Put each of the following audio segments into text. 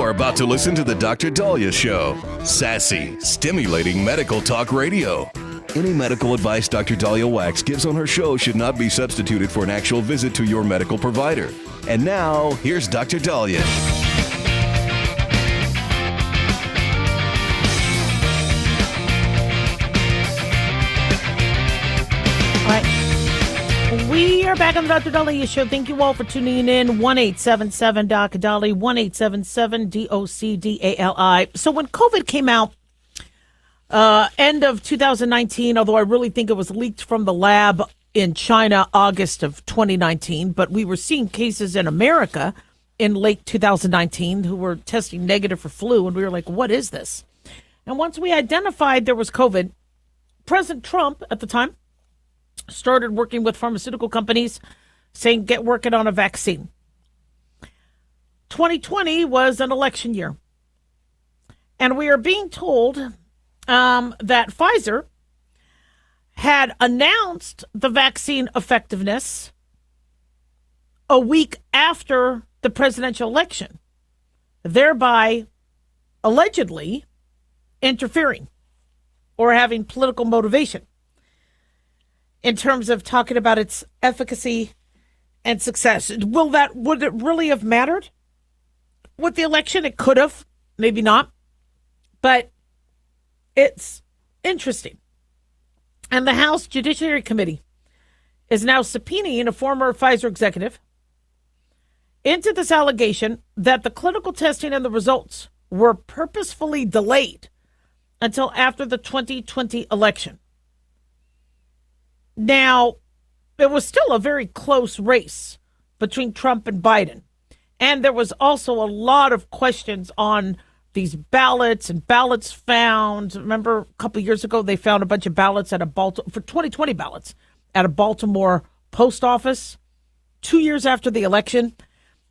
You're about to listen to the Dr. Daliah Show. Sassy, stimulating medical talk radio. Any medical advice Dr. Daliah Wax gives on her show should not be substituted for an actual visit to your medical provider. And now, here's Dr. Daliah. All right. We are back on the Dr. Daliah Show. Thank you all for tuning in. 1-877-DOC-DALI, 1-877-DOC-DALI. So when COVID came out, end of 2019, although I really think it was leaked from the lab in China, August of 2019, but we were seeing cases in America in late 2019 who were testing negative for flu, and we were like, what is this? And once we identified there was COVID, President Trump at the time started working with pharmaceutical companies saying, get working on a vaccine. 2020 was an election year. And we are being told that Pfizer had announced the vaccine effectiveness a week after the presidential election, thereby allegedly interfering or having political motivation in terms of talking about its efficacy and success. Would it really have mattered with the election? It could have, maybe not, but it's interesting. And the House Judiciary Committee is now subpoenaing a former Pfizer executive into this allegation that the clinical testing and the results were purposefully delayed until after the 2020 election. Now, it was still a very close race between Trump and Biden. And there was also a lot of questions on these ballots and ballots found. Remember, a couple of years ago, they found a bunch of ballots for 2020 ballots at a Baltimore post office 2 years after the election.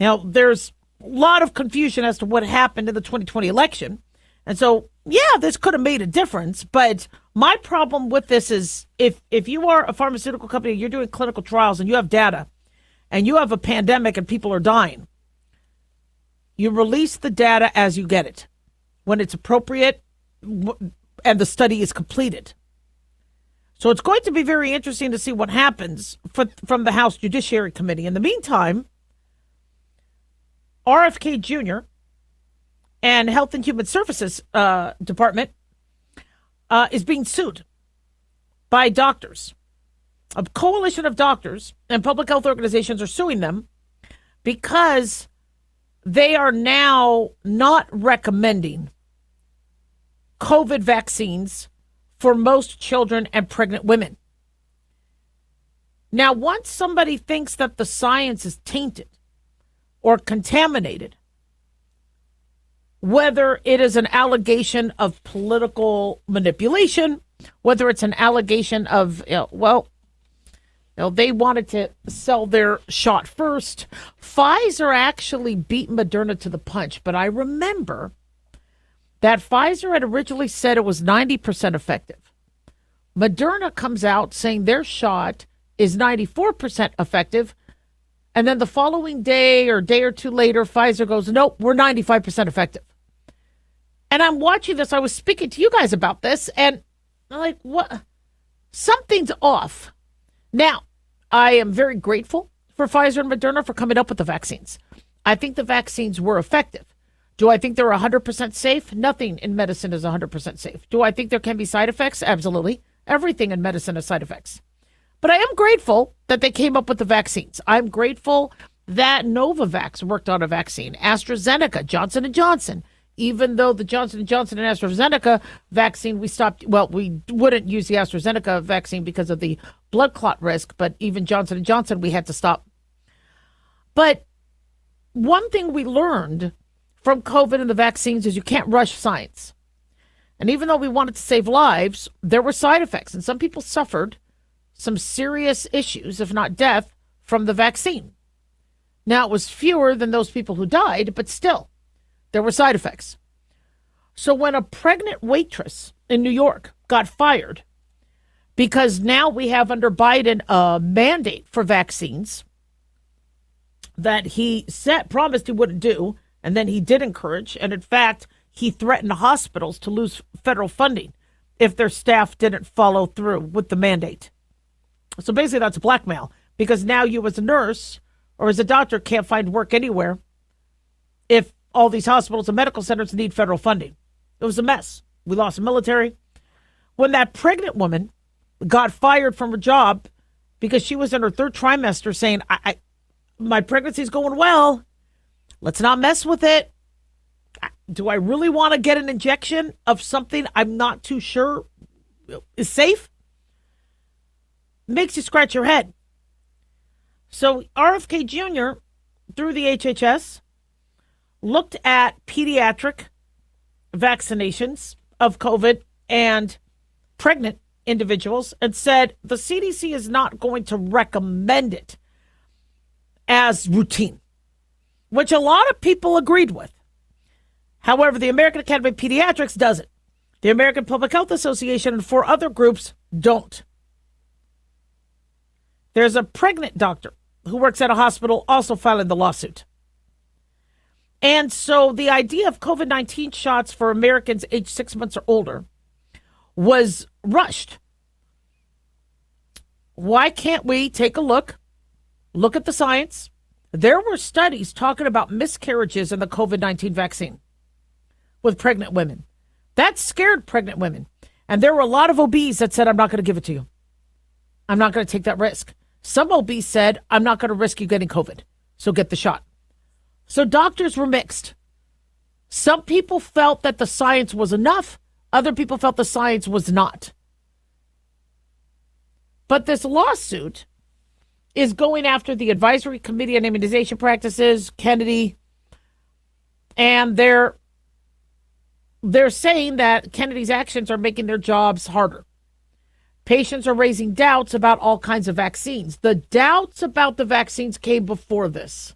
Now, there's a lot of confusion as to what happened in the 2020 election. And so, yeah, this could have made a difference. But my problem with this is if you are a pharmaceutical company, you're doing clinical trials and you have data and you have a pandemic and people are dying, you release the data as you get it when it's appropriate and the study is completed. So it's going to be very interesting to see what happens from the House Judiciary Committee. In the meantime, RFK Jr. and Health and Human Services Department is being sued by doctors. A coalition of doctors and public health organizations are suing them because they are now not recommending COVID vaccines for most children and pregnant women. Now, once somebody thinks that the science is tainted or contaminated, whether it is an allegation of political manipulation, whether it's an allegation of, they wanted to sell their shot first. Pfizer actually beat Moderna to the punch, but I remember that Pfizer had originally said it was 90% effective. Moderna comes out saying their shot is 94% effective, and then the following day or day or two later, Pfizer goes, nope, we're 95% effective. And I'm watching this. I was speaking to you guys about this, and I'm like, what? Something's off. Now, I am very grateful for Pfizer and Moderna for coming up with the vaccines. I think the vaccines were effective. Do I think they're 100% safe? Nothing in medicine is 100% safe. Do I think there can be side effects? Absolutely. Everything in medicine has side effects. But I am grateful that they came up with the vaccines. I'm grateful that Novavax worked on a vaccine. AstraZeneca, Johnson & Johnson. Even though the Johnson & Johnson and AstraZeneca vaccine, we wouldn't use the AstraZeneca vaccine because of the blood clot risk, but even Johnson & Johnson, we had to stop. But one thing we learned from COVID and the vaccines is you can't rush science. And even though we wanted to save lives, there were side effects, and some people suffered some serious issues, if not death, from the vaccine. Now, it was fewer than those people who died, but still, there were side effects. So when a pregnant waitress in New York got fired because now we have under Biden a mandate for vaccines that he promised he wouldn't do, And then he did encourage, and in fact, he threatened hospitals to lose federal funding if their staff didn't follow through with the mandate. So basically that's blackmail, because now you as a nurse or as a doctor can't find work anywhere if all these hospitals and medical centers need federal funding. It was a mess. We lost the military. When that pregnant woman got fired from her job because she was in her third trimester saying, my pregnancy's going well, let's not mess with it. Do I really want to get an injection of something I'm not too sure is safe? Makes you scratch your head. So RFK Jr., through the HHS, looked at pediatric vaccinations of COVID and pregnant individuals and said the CDC is not going to recommend it as routine, which a lot of people agreed with. However, the American Academy of Pediatrics doesn't. The American Public Health Association and 4 other groups don't. There's a pregnant doctor who works at a hospital also filing the lawsuit. And so the idea of COVID-19 shots for Americans aged 6 months or older was rushed. Why can't we take a look at the science? There were studies talking about miscarriages in the COVID-19 vaccine with pregnant women. That scared pregnant women. And there were a lot of OBs that said, I'm not going to give it to you. I'm not going to take that risk. Some OBs said, I'm not going to risk you getting COVID, so get the shot. So doctors were mixed. Some people felt that the science was enough. Other people felt the science was not. But this lawsuit is going after the Advisory Committee on Immunization Practices, Kennedy, and they're saying that Kennedy's actions are making their jobs harder. Patients are raising doubts about all kinds of vaccines. The doubts about the vaccines came before this.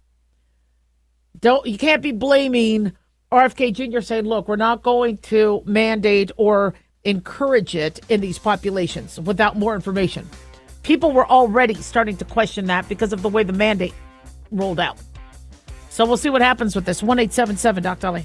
You can't be blaming RFK Jr. saying, look, we're not going to mandate or encourage it in these populations without more information. People were already starting to question that because of the way the mandate rolled out. So we'll see what happens with this. 1-877 Doc Daliah.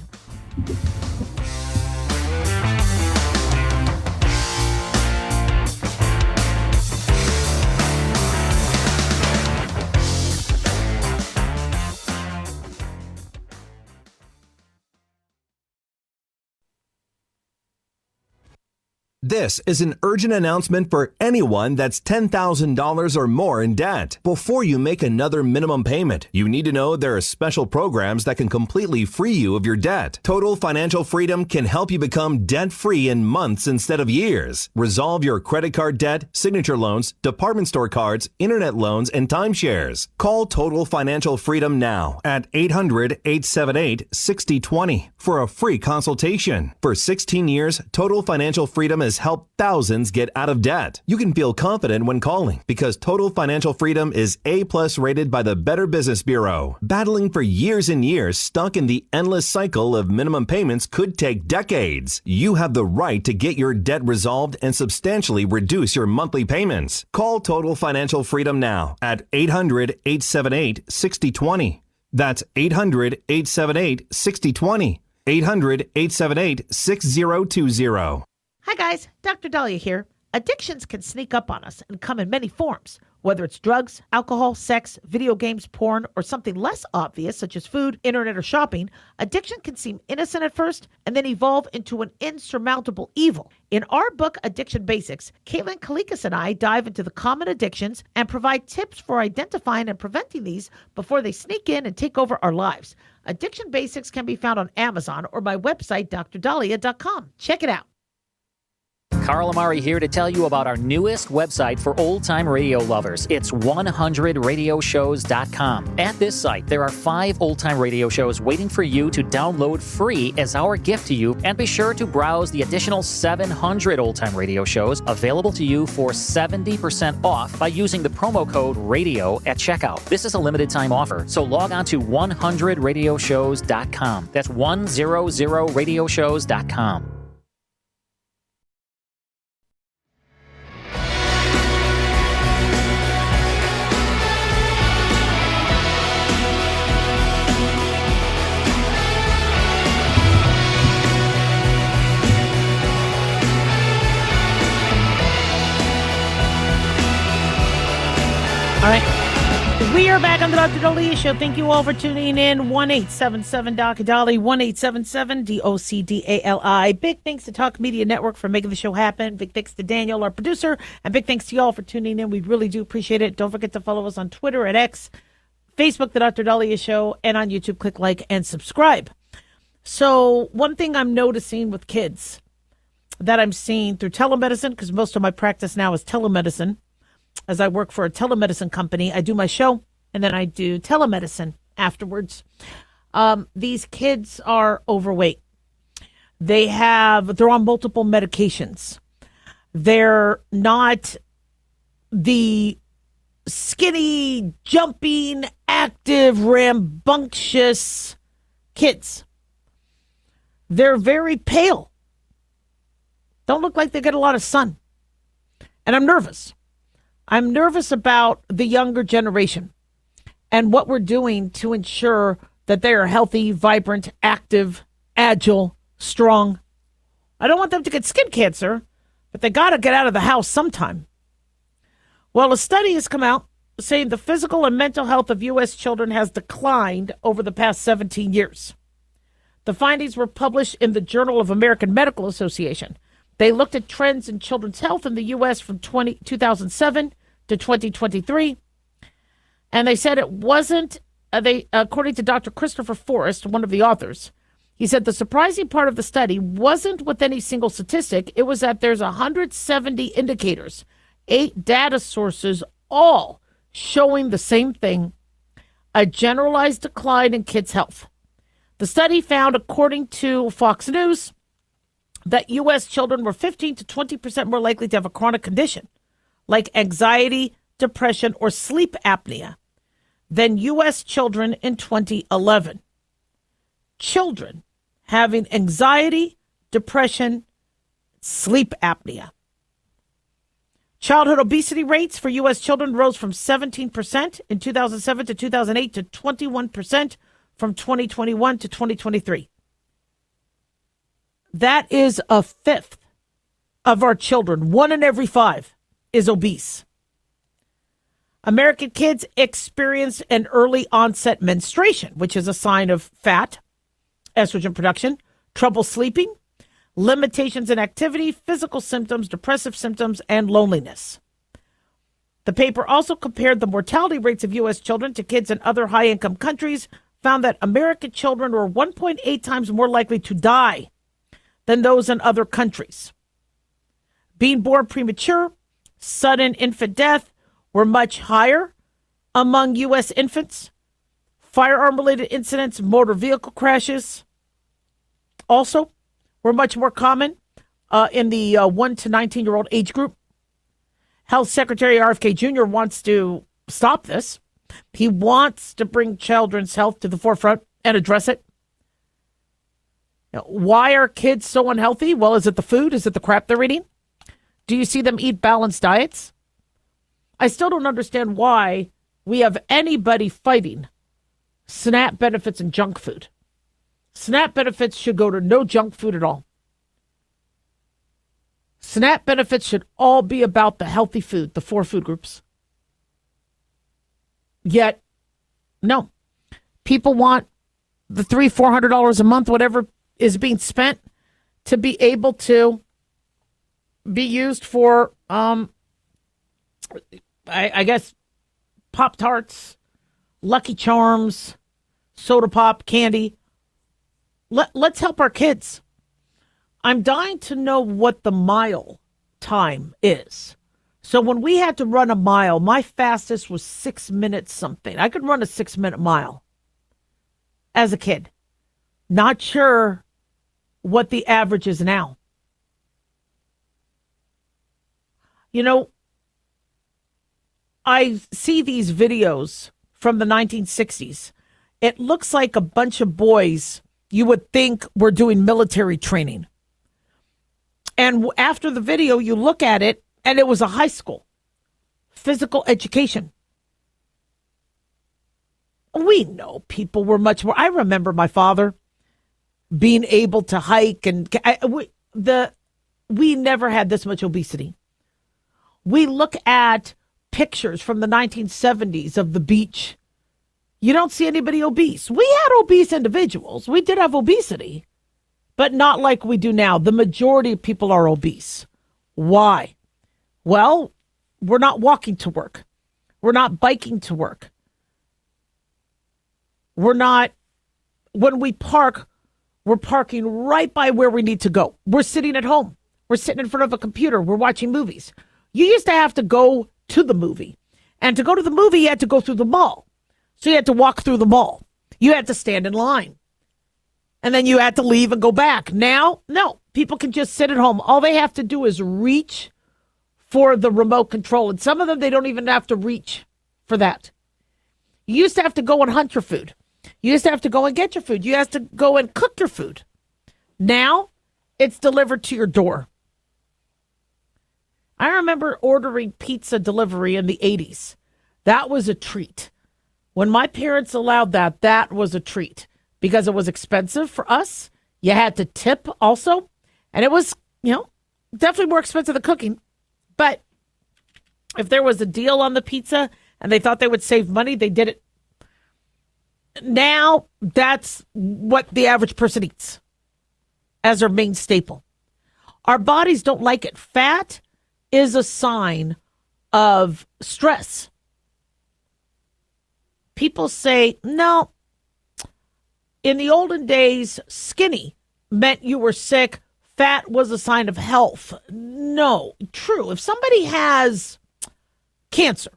This is an urgent announcement for anyone that's $10,000 or more in debt. Before you make another minimum payment, you need to know there are special programs that can completely free you of your debt. Total Financial Freedom can help you become debt-free in months instead of years. Resolve your credit card debt, signature loans, department store cards, internet loans, and timeshares. Call Total Financial Freedom now at 800-878-6020 for a free consultation. For 16 years, Total Financial Freedom has helped thousands get out of debt. You can feel confident when calling because Total Financial Freedom is A+ rated by the Better Business Bureau. Battling for years and years stuck in the endless cycle of minimum payments could take decades. You have the right to get your debt resolved and substantially reduce your monthly payments. Call Total Financial Freedom now at 800-878-6020. That's 800-878-6020. 800-878-6020. Hi guys, Dr. Daliah here. Addictions can sneak up on us and come in many forms, whether it's drugs, alcohol, sex, video games, porn, or something less obvious such as food, internet, or shopping. Addiction can seem innocent at first and then evolve into an insurmountable evil. In our book, Addiction Basics, Caitlin Kalikas and I dive into the common addictions and provide tips for identifying and preventing these before they sneak in and take over our lives. Addiction Basics can be found on Amazon or my website, drdaliah.com. Check it out. Carl Amari here to tell you about our newest website for old-time radio lovers. It's 100radioshows.com. At this site, there are 5 old-time radio shows waiting for you to download free as our gift to you, and be sure to browse the additional 700 old-time radio shows available to you for 70% off by using the promo code RADIO at checkout. This is a limited-time offer, so log on to 100radioshows.com. That's 100radioshows.com. right. We are back on the Dr. Daliah Show. Thank you all for tuning in. 1-877-Dr. 1-877-DOCDALI. Big thanks to Talk Media Network for making the show happen. Big thanks to Daniel, our producer. And big thanks to y'all for tuning in. We really do appreciate it. Don't forget to follow us on Twitter at X, Facebook, The Dr. Daliah Show, and on YouTube. Click like and subscribe. So one thing I'm noticing with kids that I'm seeing through telemedicine, because most of my practice now is telemedicine, as I work for a telemedicine company. I do my show and then I do telemedicine afterwards. These kids are overweight. They're on multiple medications. They're not the skinny, jumping, active, rambunctious kids. They're very pale. Don't look like they get a lot of sun. And I'm nervous. I'm nervous about the younger generation and what we're doing to ensure that they are healthy, vibrant, active, agile, strong. I don't want them to get skin cancer, but they got to get out of the house sometime. Well, a study has come out saying the physical and mental health of U.S. children has declined over the past 17 years. The findings were published in the Journal of American Medical Association. They looked at trends in children's health in the U.S. from 2007 to 2023. And they said it wasn't, according to Dr. Christopher Forrest, one of the authors, he said the surprising part of the study wasn't with any single statistic. It was that there's 170 indicators, 8 data sources, all showing the same thing, a generalized decline in kids' health. The study found, according to Fox News, that U.S. children were 15 to 20% more likely to have a chronic condition like anxiety, depression, or sleep apnea than U.S. children in 2011. Children having anxiety, depression, sleep apnea. Childhood obesity rates for U.S. children rose from 17% in 2007 to 2008 to 21% from 2021 to 2023. That is a fifth of our children. 1 in every 5 is obese. American kids experience an early onset menstruation, which is a sign of fat, estrogen production, trouble sleeping, limitations in activity, physical symptoms, depressive symptoms, and loneliness. The paper also compared the mortality rates of U.S. children to kids in other high-income countries, found that American children were 1.8 times more likely to die than those in other countries. Being born premature, sudden infant death were much higher among U.S. infants. Firearm-related incidents, motor vehicle crashes also were much more common in the 1 to 19-year-old age group. Health Secretary RFK Jr. wants to stop this. He wants to bring children's health to the forefront and address it. Why are kids so unhealthy? Well, is it the food? Is it the crap they're eating? Do you see them eat balanced diets? I still don't understand why we have anybody fighting SNAP benefits and junk food. SNAP benefits should go to no junk food at all. SNAP benefits should all be about the healthy food, the 4 food groups. Yet, no. People want the $300-$400 a month, whatever is being spent, to be able to be used for, I guess, Pop-Tarts, Lucky Charms, soda pop, candy. Let's help our kids. I'm dying to know what the mile time is. So when we had to run a mile, my fastest was 6 minutes something. I could run a 6-minute mile as a kid. Not sure what the average is now. You know, I see these videos from the 1960s. It looks like a bunch of boys you would think were doing military training. And after the video, you look at it, and it was a high school. Physical education. We know people were much more. I remember my father being able to hike, and we never had this much obesity. We look at pictures from the 1970s of the beach, you don't see anybody obese. We had obese individuals. We did have obesity, but not like we do now. The majority of people are obese. Why? Well, we're not walking to work. We're not biking to work. When we park, we're parking right by where we need to go. We're sitting at home. We're sitting in front of a computer. We're watching movies. You used to have to go to the movie. And to go to the movie, you had to go through the mall. So you had to walk through the mall. You had to stand in line. And then you had to leave and go back. Now, no. People can just sit at home. All they have to do is reach for the remote control. And some of them, they don't even have to reach for that. You used to have to go and hunt your food. You used to have to go and get your food. You have to go and cook your food. Now, it's delivered to your door. I remember ordering pizza delivery in the 80s. That was a treat. When my parents allowed that, that was a treat because it was expensive for us. You had to tip also. And it was, definitely more expensive than cooking. But if there was a deal on the pizza and they thought they would save money, they did it. Now, that's what the average person eats as their main staple. Our bodies don't like it. Fat is a sign of stress. People say, no, in the olden days, skinny meant you were sick. Fat was a sign of health. No, true. If somebody has cancer,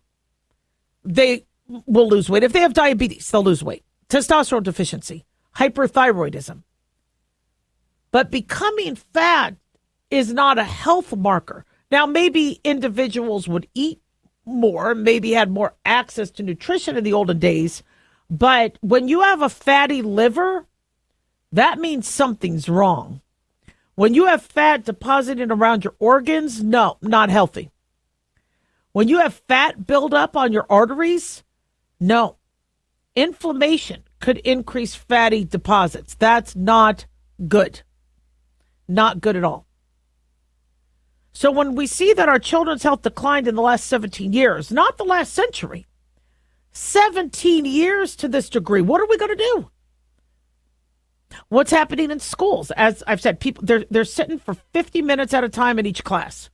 they will lose weight. If they have diabetes, they'll lose weight. Testosterone deficiency, hyperthyroidism. But becoming fat is not a health marker. Now, maybe individuals would eat more, maybe had more access to nutrition in the olden days. But when you have a fatty liver, that means something's wrong. When you have fat depositing around your organs, no, not healthy. When you have fat build up on your arteries, no. Inflammation could increase fatty deposits. That's not good. Not good at all. So when we see that our children's health declined in the last 17 years, not the last century, 17 years to this degree, what are we going to do? What's happening in schools? As I've said, people they're sitting for 50 minutes at a time in each class.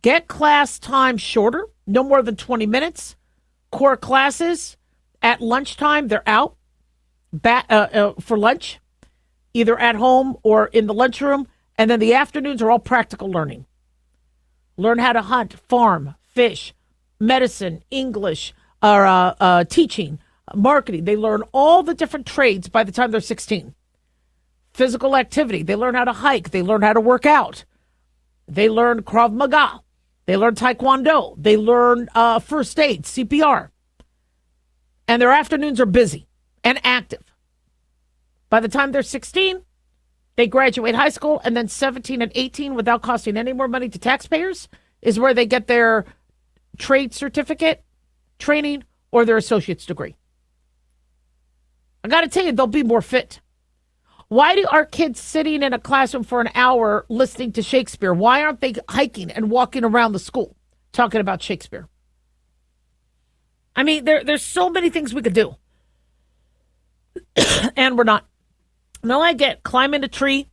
Get class time shorter, no more than 20 minutes. Core classes, at lunchtime, they're out for lunch, either at home or in the lunchroom. And then the afternoons are all practical learning. Learn how to hunt, farm, fish, medicine, English, or teaching, marketing. They learn all the different trades by the time they're 16. Physical activity. They learn how to hike. They learn how to work out. They learn Krav Maga. They learn Taekwondo. They learn first aid, CPR. And their afternoons are busy and active. By the time they're 16, they graduate high school, and then 17 and 18, without costing any more money to taxpayers, is where they get their trade certificate, training, or their associate's degree. I got to tell you, they'll be more fit. Why do our kids sitting in a classroom for an hour listening to Shakespeare? Why aren't they hiking and walking around the school talking about Shakespeare? I mean, there's so many things we could do. And we're not. No, I get climbing a tree.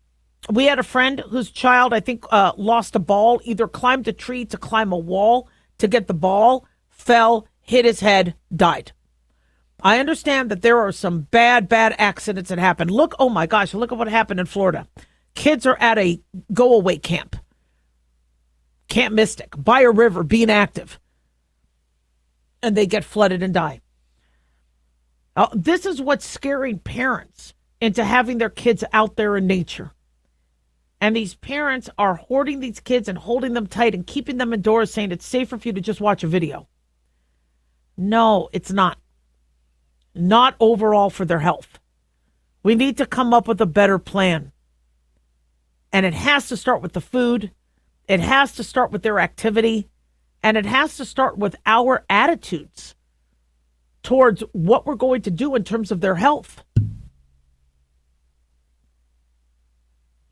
We had a friend whose child, I think, lost a ball, either climbed a tree to climb a wall to get the ball, fell, hit his head, died. I understand that there are some bad accidents that happen. Look, oh my gosh, look at what happened in Florida. Kids are at a go-away camp. Camp Mystic, by a river, being active. And they get flooded and die. This is what's scaring parents into having their kids out there in nature. And these parents are hoarding these kids and holding them tight and keeping them indoors, saying it's safer for you to just watch a video. No, it's not. Not overall for their health. We need to come up with a better plan. And it has to start with the food. It has to start with their activity. And it has to start with our attitudes towards what we're going to do in terms of their health.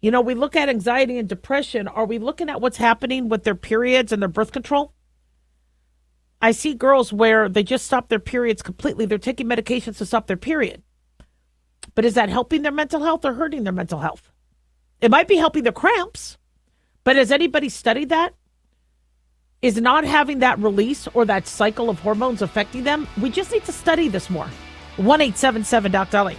You know, we look at anxiety and depression. Are we looking at what's happening with their periods and their birth control? I see girls where they just stop their periods completely. They're taking medications to stop their period. But is that helping their mental health or hurting their mental health? It might be helping their cramps, but has anybody studied that? Is not having that release or that cycle of hormones affecting them? We just need to study this more. 1-877-DOC-DOLLY.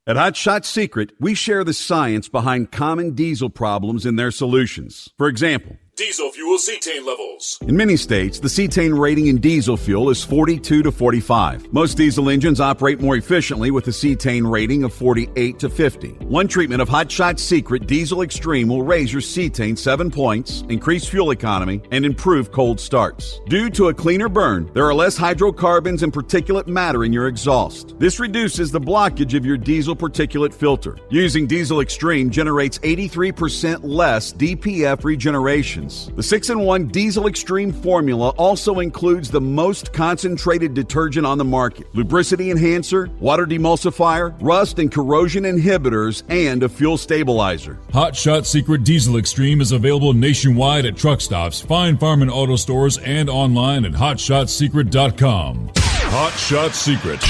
At Hot Shot Secret, we share the science behind common diesel problems and their solutions. For example, Diesel fuel cetane levels. in many states, the cetane rating in diesel fuel is 42 to 45. Most diesel engines operate more efficiently with a cetane rating of 48 to 50. One treatment of Hot Shot Secret Diesel Extreme will raise your cetane 7 points, increase fuel economy, and improve cold starts. Due to a cleaner burn, there are less hydrocarbons and particulate matter in your exhaust. This reduces the blockage of your diesel particulate filter. Using Diesel Extreme generates 83% less DPF regeneration. The 6-in-1 Diesel Extreme formula also includes the most concentrated detergent on the market, lubricity enhancer, water demulsifier, rust and corrosion inhibitors, and a fuel stabilizer. Hot Shot Secret Diesel Extreme is available nationwide at truck stops, fine farm and auto stores, and online at hotshotsecret.com. Hot Shot Secret.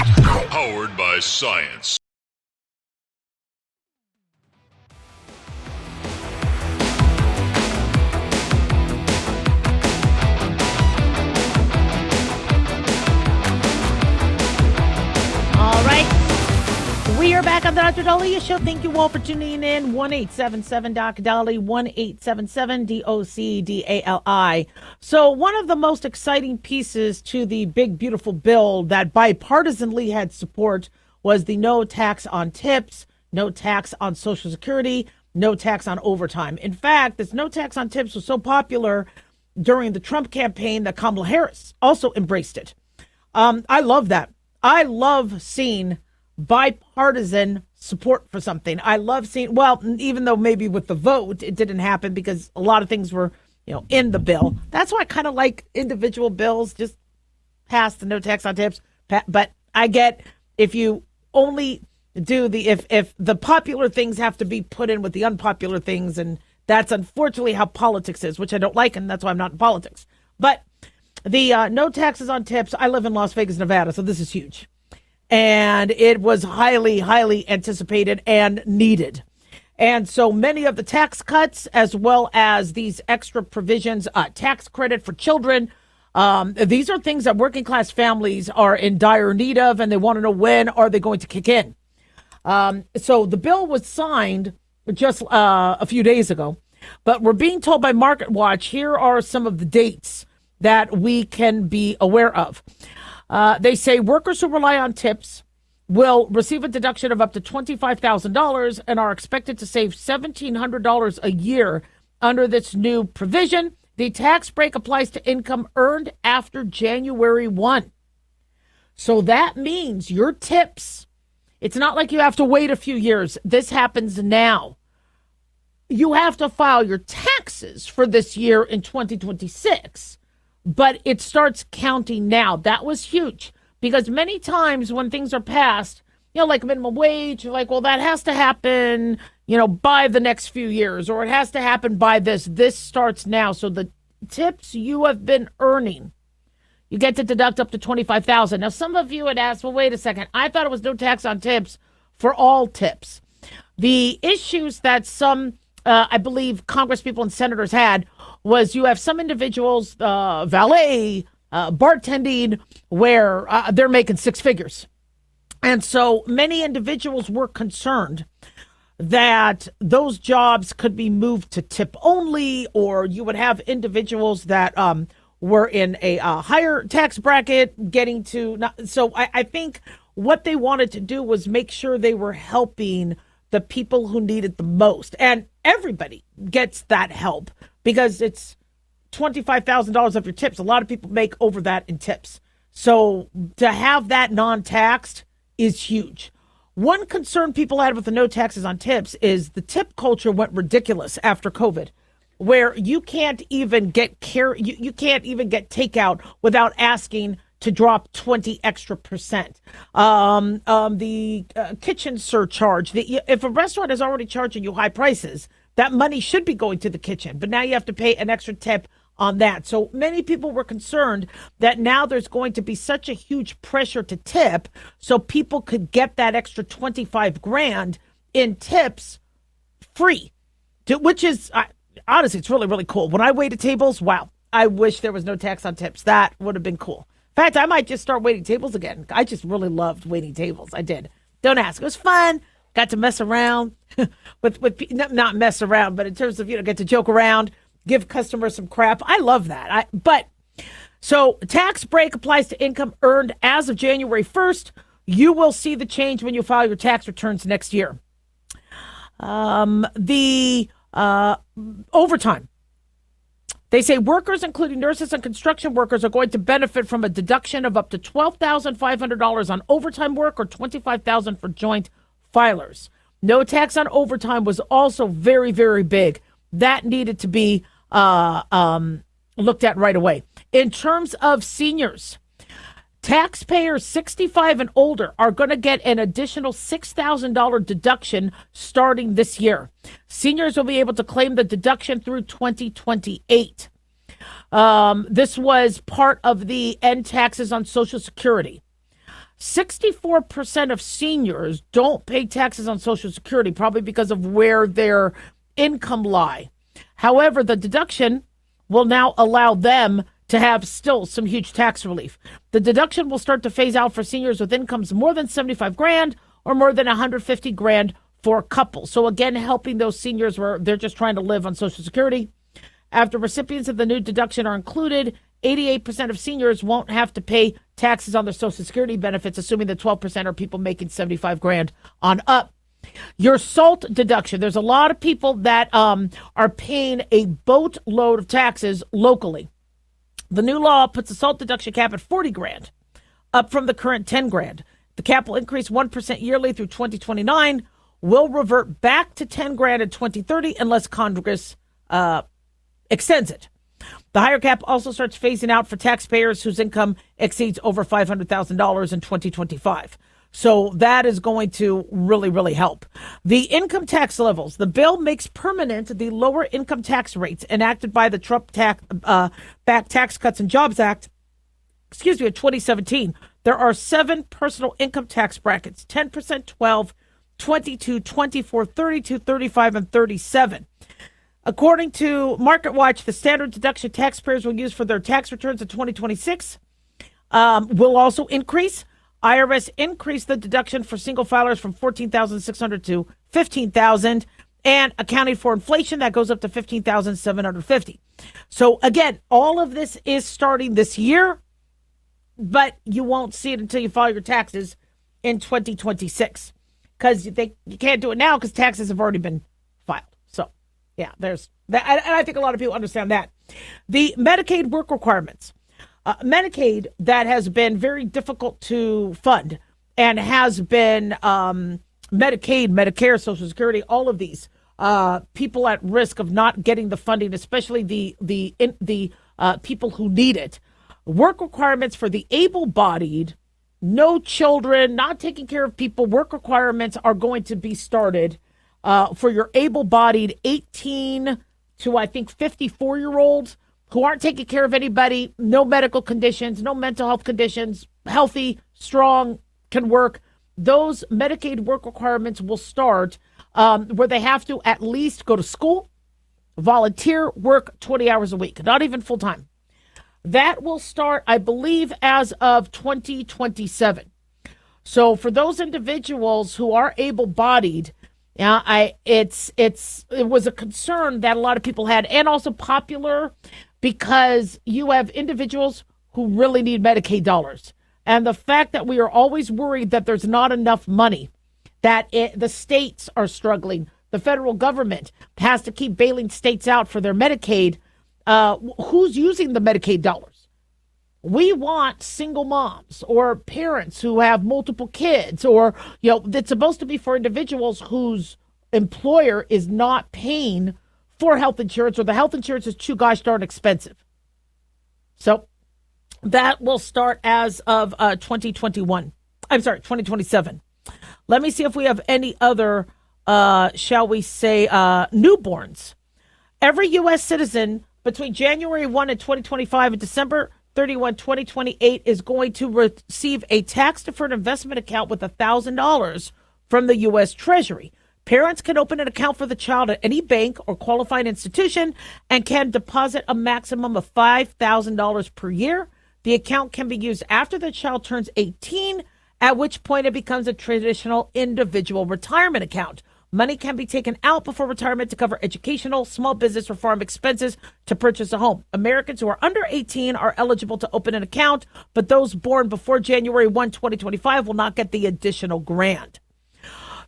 Powered by science. All right. We are back on the Dr. Daliah Show. Thank you all for tuning in. 1-877-DOC-DOLLY, 1-877-DOC-DALI. So one of the most exciting pieces to the big, beautiful bill that bipartisanly had support was the no tax on tips, no tax on Social Security, no tax on overtime. In fact, this no tax on tips was so popular during the Trump campaign that Kamala Harris also embraced it. I love that. I love seeing bipartisan support for something. I love seeing, well, even though maybe with the vote, it didn't happen because a lot of things were, in the bill. That's why I kind of like individual bills, just pass the no tax on tips. But I get if you only do if the popular things have to be put in with the unpopular things. And that's unfortunately how politics is, which I don't like. And that's why I'm not in politics. But the no taxes on tips. I live in Las Vegas, Nevada, so this is huge. And it was highly, highly anticipated and needed. And so many of the tax cuts, as well as these extra provisions, tax credit for children, these are things that working class families are in dire need of, and they want to know when are they going to kick in. So the bill was signed just a few days ago, but we're being told by Market Watch, here are some of the dates that we can be aware of. They say workers who rely on tips will receive a deduction of up to $25,000 and are expected to save $1,700 a year under this new provision. The tax break applies to income earned after January 1. So that means your tips, it's not like you have to wait a few years. This happens now. You have to file your taxes for this year in 2026. But it starts counting now. That was huge because many times when things are passed, like minimum wage, you're like, well, that has to happen, by the next few years, or it has to happen by this. This starts now. So the tips you have been earning, you get to deduct up to $25,000. Now, some of you had asked, well, wait a second. I thought it was no tax on tips for all tips. The issues that some, I believe, Congress people and senators had was you have some individuals, valet, bartending, where they're making six figures. And so many individuals were concerned that those jobs could be moved to tip only, or you would have individuals that were in a higher tax bracket getting to. So I think what they wanted to do was make sure they were helping the people who need it the most. And everybody gets that help because it's $25,000 of your tips. A lot of people make over that in tips. So to have that non-taxed is huge. One concern people had with the no taxes on tips is the tip culture went ridiculous after COVID, where you can't even get you can't even get takeout without asking to drop 20 extra percent. The kitchen surcharge. If a restaurant is already charging you high prices, that money should be going to the kitchen, but now you have to pay an extra tip on that. So many people were concerned that now there's going to be such a huge pressure to tip, so people could get that extra 25 grand in tips free, which is honestly, it's really, really cool. When I waited tables, wow, I wish there was no tax on tips. That would have been cool. In fact, I might just start waiting tables again. I just really loved waiting tables. I did. Don't ask. It was fun. Got to mess around with not mess around, but in terms of, get to joke around, give customers some crap. I love that. So tax break applies to income earned as of January 1st. You will see the change when you file your tax returns next year. The overtime. They say workers, including nurses and construction workers, are going to benefit from a deduction of up to $12,500 on overtime work or $25,000 for joint filers. No tax on overtime was also very, very big. That needed to be looked at right away. In terms of seniors, taxpayers 65 and older are going to get an additional $6,000 deduction starting this year. Seniors will be able to claim the deduction through 2028. This was part of the end taxes on Social Security. 64% of seniors don't pay taxes on Social Security, probably because of where their income lie. However, the deduction will now allow them to have still some huge tax relief. The deduction will start to phase out for seniors with incomes more than 75 grand or more than 150 grand for couples. So again, helping those seniors where they're just trying to live on Social Security. After recipients of the new deduction are included, 88% of seniors won't have to pay taxes on their Social Security benefits, assuming that 12% are people making 75 grand on up. Your SALT deduction. There's a lot of people that are paying a boatload of taxes locally. The new law puts the SALT deduction cap at 40 grand, up from the current 10 grand. The cap will increase 1% yearly through 2029, will revert back to 10 grand in 2030 unless Congress extends it. The higher cap also starts phasing out for taxpayers whose income exceeds over $500,000 in 2025. So that is going to really, really help. The income tax levels. The bill makes permanent the lower income tax rates enacted by the Trump back Tax Cuts and Jobs Act, of 2017. There are 7 personal income tax brackets, 10%, 12, 22, 24, 32, 35, and 37. According to MarketWatch, the standard deduction taxpayers will use for their tax returns in 2026 will also increase. IRS increased the deduction for single filers from $14,600 to $15,000, and accounting for inflation, that goes up to $15,750. So again, all of this is starting this year, but you won't see it until you file your taxes in 2026 because you can't do it now because taxes have already been filed. So yeah, there's that, and I think a lot of people understand that. The Medicaid work requirements. Medicaid, that has been very difficult to fund and has been Medicaid, Medicare, Social Security, all of these people at risk of not getting the funding, especially the people who need it. Work requirements for the able-bodied, no children, not taking care of people. Work requirements are going to be started for your able-bodied 18 to, I think, 54-year-olds. Who aren't taking care of anybody, no medical conditions, no mental health conditions, healthy, strong, can work. Those Medicaid work requirements will start where they have to at least go to school, volunteer, work 20 hours a week, not even full time. That will start, I believe, as of 2027. So for those individuals who are able-bodied, it was a concern that a lot of people had, and also popular because you have individuals who really need Medicaid dollars. And the fact that we are always worried that there's not enough money, that the states are struggling, the federal government has to keep bailing states out for their Medicaid. Who's using the Medicaid dollars? We want single moms or parents who have multiple kids, or, it's supposed to be for individuals whose employer is not paying for health insurance, or the health insurance is too gosh darn expensive. So that will start as of 2027. Let me see if we have any other, shall we say, newborns. Every U.S. citizen between January 1 and 2025 and December 31, 2028 is going to receive a tax-deferred investment account with $1,000 from the U.S. Treasury. Parents can open an account for the child at any bank or qualified institution and can deposit a maximum of $5,000 per year. The account can be used after the child turns 18, at which point it becomes a traditional individual retirement account. Money can be taken out before retirement to cover educational, small business, or farm expenses to purchase a home. Americans who are under 18 are eligible to open an account, but those born before January 1, 2025 will not get the additional grant.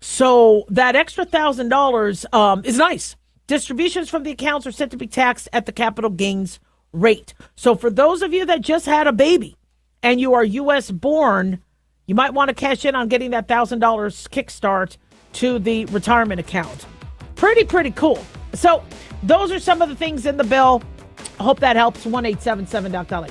So that extra $1,000 is nice. Distributions from the accounts are set to be taxed at the capital gains rate. So for those of you that just had a baby and you are U.S. born, you might want to cash in on getting that $1,000 kickstart to the retirement account. Pretty cool. So those are some of the things in the bill. I hope that helps. 1-877-DOC-DALIAH.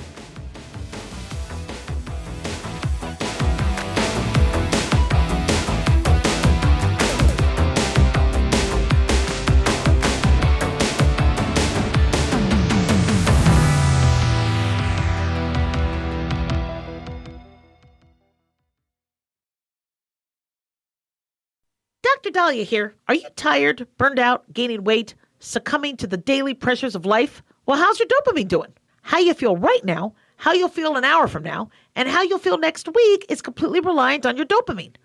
Dr. Daliah here. Are you tired, burned out, gaining weight, succumbing to the daily pressures of life? Well, how's your dopamine doing? How you feel right now, how you'll feel an hour from now, and how you'll feel next week is completely reliant on your dopamine.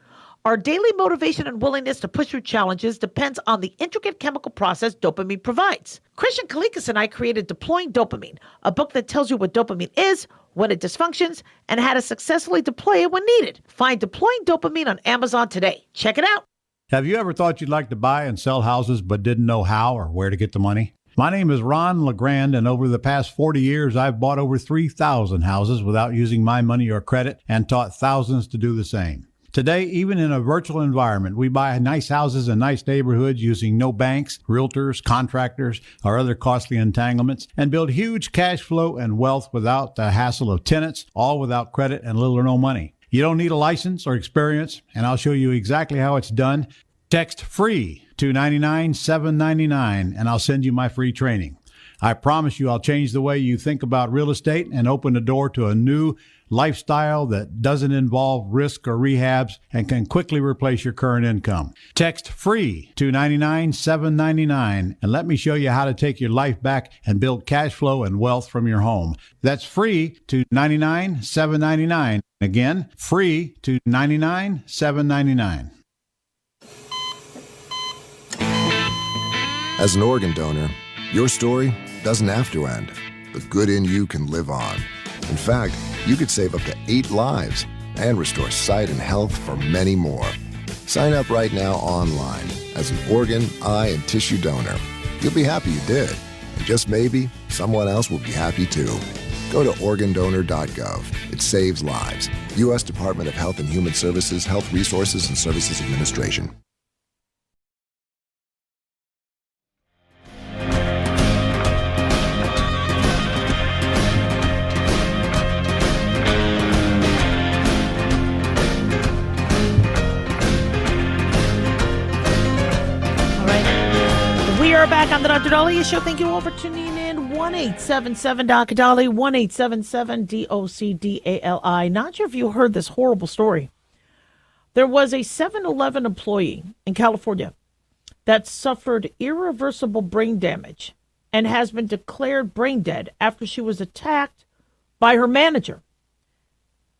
Our daily motivation and willingness to push through challenges depends on the intricate chemical process dopamine provides. Christian Kalikas and I created Deploying Dopamine, a book that tells you what dopamine is, when it dysfunctions, and how to successfully deploy it when needed. Find Deploying Dopamine on Amazon today. Check it out. Have you ever thought you'd like to buy and sell houses but didn't know how or where to get the money? My name is Ron LeGrand, and over the past 40 years, I've bought over 3,000 houses without using my money or credit and taught thousands to do the same. Today, even in a virtual environment, we buy nice houses in nice neighborhoods using no banks, realtors, contractors, or other costly entanglements, and build huge cash flow and wealth without the hassle of tenants, all without credit and little or no money. You don't need a license or experience, and I'll show you exactly how it's done. Text FREE to 99799, and I'll send you my free training. I promise you I'll change the way you think about real estate and open the door to a new lifestyle that doesn't involve risk or rehabs and can quickly replace your current income. Text FREE to 99799, and let me show you how to take your life back and build cash flow and wealth from your home. That's FREE to 99799. Again, FREE to 99799. As an organ donor, your story doesn't have to end. The good in you can live on. In fact, you could save up to 8 lives and restore sight and health for many more. Sign up right now online as an organ, eye, and tissue donor. You'll be happy you did. And just maybe, someone else will be happy too. Go to organdonor.gov. It saves lives. U.S. Department of Health and Human Services, Health Resources and Services Administration. Back on the Dr. Daliah Show. Thank you all for tuning in. 1-877-DOC-DALI, 1-877-DOCDALI. Not sure if you heard this horrible story. There was a 7-Eleven employee in California that suffered irreversible brain damage and has been declared brain dead after she was attacked by her manager.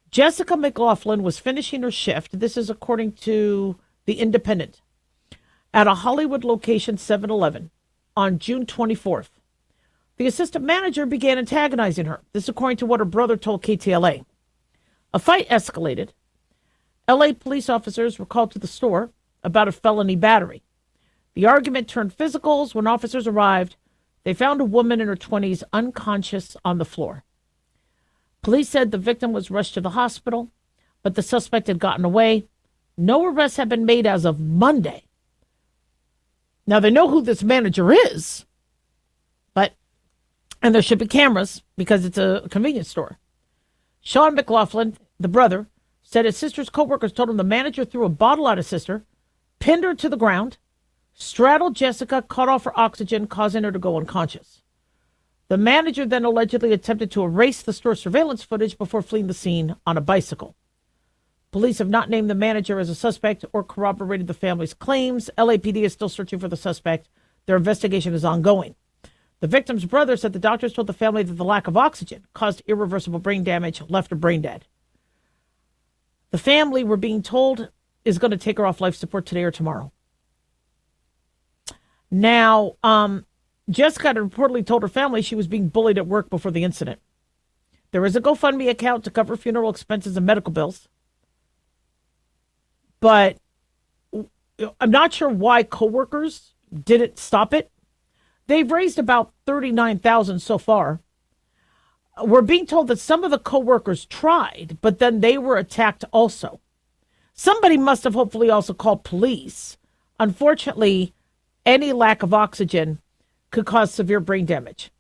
Jessica McLaughlin was finishing her shift. This is according to The Independent, at a Hollywood location 7-Eleven on June 24th. The assistant manager began antagonizing her. This according to what her brother told KTLA. A fight escalated. LA police officers were called to the store about a felony battery. The argument turned physicals. When officers arrived, they found a woman in her 20s unconscious on the floor. Police said the victim was rushed to the hospital, but the suspect had gotten away. No arrests have been made as of Monday. Now, they know who this manager is, and there should be cameras because it's a convenience store. Sean McLaughlin, the brother, said his sister's coworkers told him the manager threw a bottle at his sister, pinned her to the ground, straddled Jessica, cut off her oxygen, causing her to go unconscious. The manager then allegedly attempted to erase the store surveillance footage before fleeing the scene on a bicycle. Police have not named the manager as a suspect or corroborated the family's claims. LAPD is still searching for the suspect. Their investigation is ongoing. The victim's brother said the doctors told the family that the lack of oxygen caused irreversible brain damage, left her brain dead. The family, we're being told, is going to take her off life support today or tomorrow. Now, Jessica had reportedly told her family she was being bullied at work before the incident. There is a GoFundMe account to cover funeral expenses and medical bills. But I'm not sure why coworkers didn't stop it. They've raised about $39,000 so far. We're being told that some of the coworkers tried, but then they were attacked also. Somebody must have hopefully also called police. Unfortunately, any lack of oxygen could cause severe brain damage.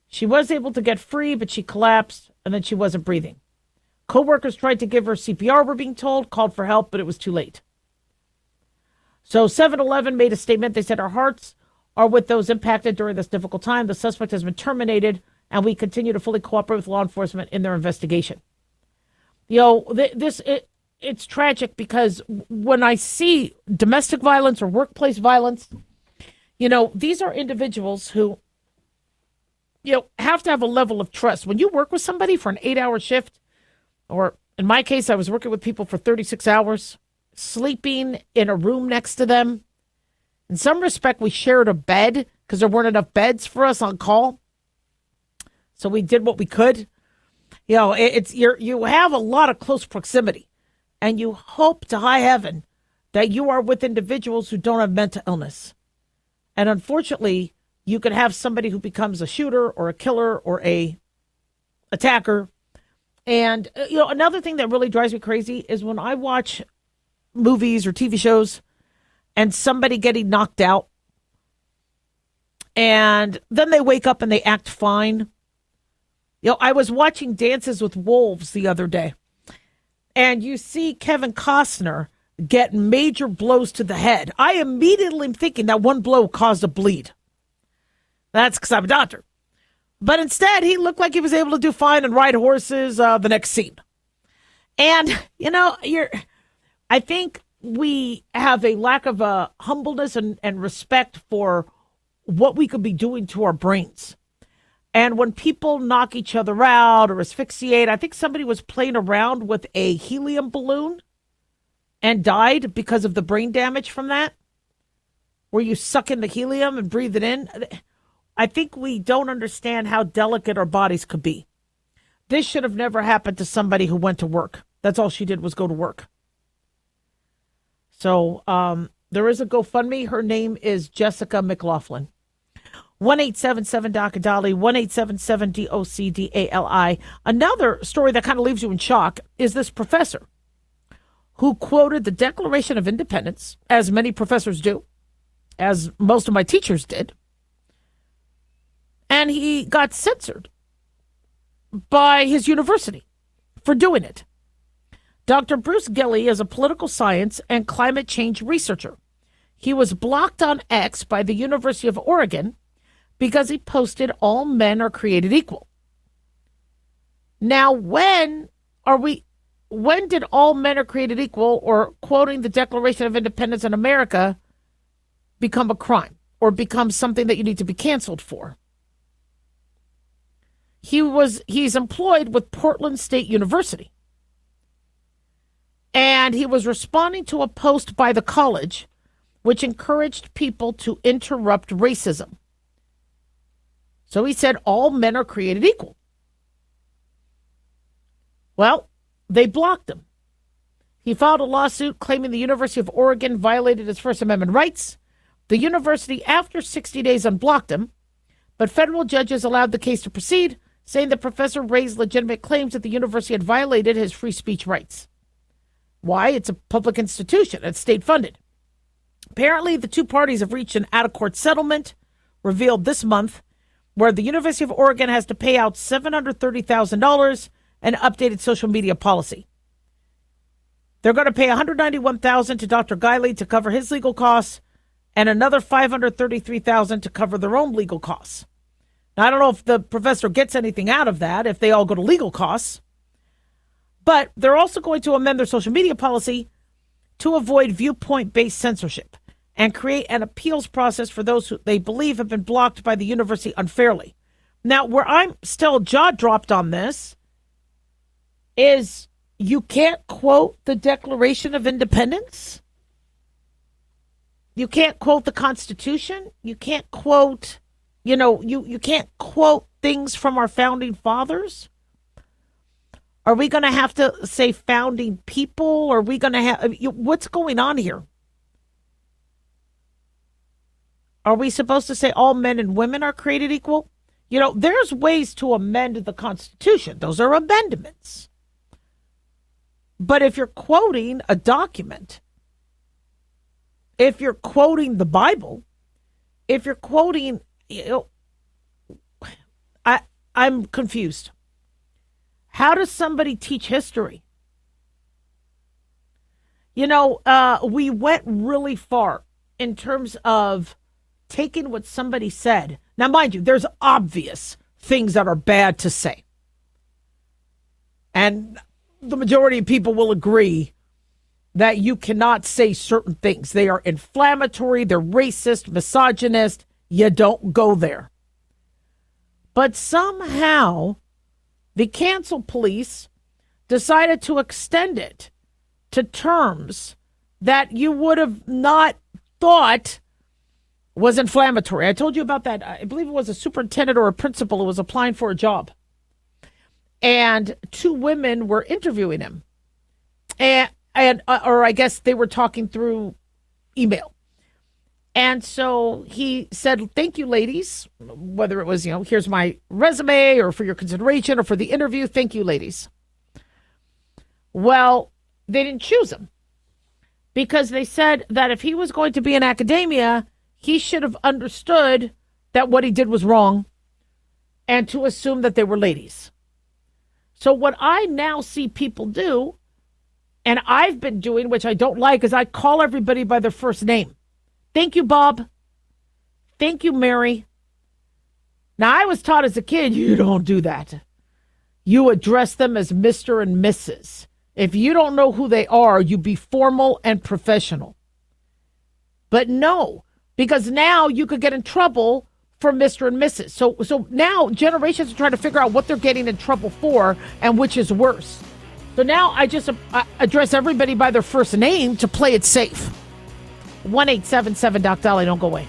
She was able to get free, but she collapsed, and then she wasn't breathing. Coworkers tried to give her CPR, we're being told, called for help, but it was too late. So 7-Eleven made a statement. They said, our hearts are with those impacted during this difficult time. The suspect has been terminated, and we continue to fully cooperate with law enforcement in their investigation. It's tragic because when I see domestic violence or workplace violence, these are individuals who, have to have a level of trust. When you work with somebody for an 8-hour shift, or in my case, I was working with people for 36 hours, sleeping in a room next to them. In some respect, we shared a bed because there weren't enough beds for us on call. So we did what we could. You have a lot of close proximity, and you hope to high heaven that you are with individuals who don't have mental illness. And unfortunately, you could have somebody who becomes a shooter or a killer or a attacker. And, another thing that really drives me crazy is when I watch movies or TV shows and somebody getting knocked out and then they wake up and they act fine. I was watching Dances with Wolves the other day, and you see Kevin Costner get major blows to the head. I immediately am thinking that one blow caused a bleed. That's because I'm a doctor. But instead, he looked like he was able to do fine and ride horses the next scene. And, I think we have a lack of humbleness and respect for what we could be doing to our brains. And when people knock each other out or asphyxiate, I think somebody was playing around with a helium balloon and died because of the brain damage from that, where you suck in the helium and breathe it in. I think we don't understand how delicate our bodies could be. This should have never happened to somebody who went to work. That's all she did was go to work. So there is a GoFundMe. Her name is Jessica McLaughlin. 1-877-DOC-DALI, 1-877-DOC-DALI. Another story that kind of leaves you in shock is this professor who quoted the Declaration of Independence, as many professors do, as most of my teachers did. And he got censored by his university for doing it. Dr. Bruce Gilley is a political science and climate change researcher. He was blocked on X by the University of Oregon because he posted all men are created equal. Now, when did all men are created equal or quoting the Declaration of Independence in America become a crime or become something that you need to be canceled for? He's employed with Portland State University. And he was responding to a post by the college which encouraged people to interrupt racism. So he said all men are created equal. Well, they blocked him. He filed a lawsuit claiming the University of Oregon violated his First Amendment rights. The university, after 60 days, unblocked him, but federal judges allowed the case to proceed, saying the professor raised legitimate claims that the university had violated his free speech rights. Why? It's a public institution. It's state-funded. Apparently, the two parties have reached an out-of-court settlement revealed this month where the University of Oregon has to pay out $730,000 and updated social media policy. They're going to pay $191,000 to Dr. Guiley to cover his legal costs and another $533,000 to cover their own legal costs. Now, I don't know if the professor gets anything out of that, if they all go to legal costs, but they're also going to amend their social media policy to avoid viewpoint-based censorship and create an appeals process for those who they believe have been blocked by the university unfairly. Now, where I'm still jaw-dropped on this is you can't quote the Declaration of Independence. You can't quote the Constitution. You can't quote, you can't quote things from our founding fathers. Are we going to have to say founding people? Are we going to have, what's going on here? Are we supposed to say all men and women are created equal? There's ways to amend the Constitution. Those are amendments. But if you're quoting a document, if you're quoting the Bible, if you're quoting, I'm confused. How does somebody teach history? We went really far in terms of taking what somebody said. Now, mind you, there's obvious things that are bad to say. And the majority of people will agree that you cannot say certain things. They are inflammatory, they're racist, misogynist. You don't go there. But somehow, the cancel police decided to extend it to terms that you would have not thought was inflammatory. I told you about that. I believe it was a superintendent or a principal who was applying for a job. And two women were interviewing him. Or I guess they were talking through email. And so he said, thank you, ladies. Whether it was, here's my resume or for your consideration or for the interview. Thank you, ladies. Well, they didn't choose him because they said that if he was going to be in academia, he should have understood that what he did was wrong and to assume that they were ladies. So what I now see people do, and I've been doing, which I don't like, is I call everybody by their first name. Thank you, Bob. Thank you, Mary. Now, I was taught as a kid, you don't do that. You address them as Mr. and Mrs. If you don't know who they are, you be formal and professional. But no, because now you could get in trouble for Mr. and Mrs. So now generations are trying to figure out what they're getting in trouble for and which is worse. So now I just address everybody by their first name to play it safe. 1-877-DOC-DALIAH. Don't go away.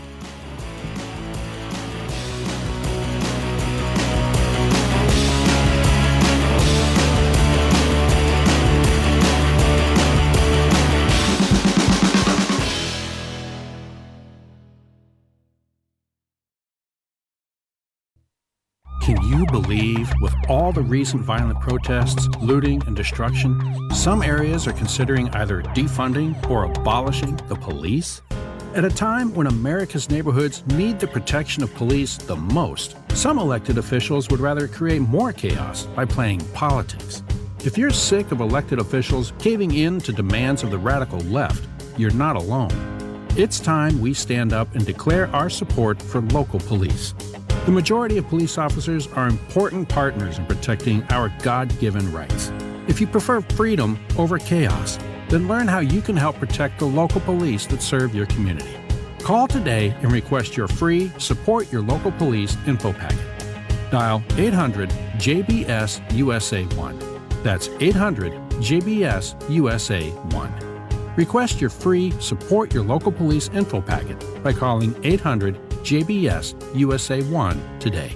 Can you believe, with all the recent violent protests, looting, and destruction, some areas are considering either defunding or abolishing the police? At a time when America's neighborhoods need the protection of police the most, some elected officials would rather create more chaos by playing politics. If you're sick of elected officials caving in to demands of the radical left, you're not alone. It's time we stand up and declare our support for local police. The majority of police officers are important partners in protecting our God-given rights. If you prefer freedom over chaos, then learn how you can help protect the local police that serve your community. Call today and request your free Support Your Local Police info packet. Dial 800-JBS-USA-1. That's 800-JBS-USA-1. Request your free Support Your Local Police info packet by calling 800-JBS-USA-1 today.